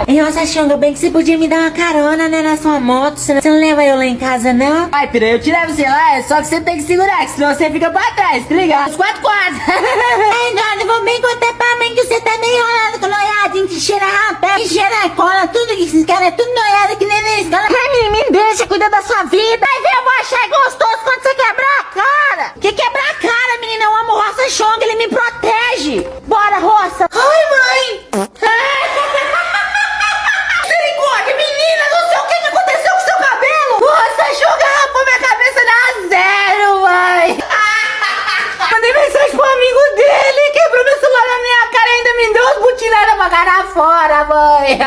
Ei, nossa, Xonga, bem que você podia me dar uma carona, né, na sua moto. Você não leva eu lá em casa, não? Ai, piranha, eu te levo, sei lá, é só que você tem que segurar, que senão você fica pra trás, tá ligado? Os quatro quadros. Ai, Dona, vou bem contar pra mãe que você tá meio enrolado com noiadinho, que cheira rapé, que cheira cola, tudo que esses caras é tudo noiado que nem nesse cara. Ai, menino, me deixa, cuida da sua vida. Vai ver, eu vou achar gostoso quando você quebrar a cara. Que quebrar a cara, menina? Eu amo o Roça Xonga, ele me protege. Bora, Roça. Ai, mãe. Misericórdia, menina, não sei o que aconteceu com seu cabelo. Roça Xonga rapou minha cabeça na zero, mãe. Mandei mensagem pro amigo dele, quebrou meu celular na minha cara e ainda me deu as butinadas pra cara fora, mãe.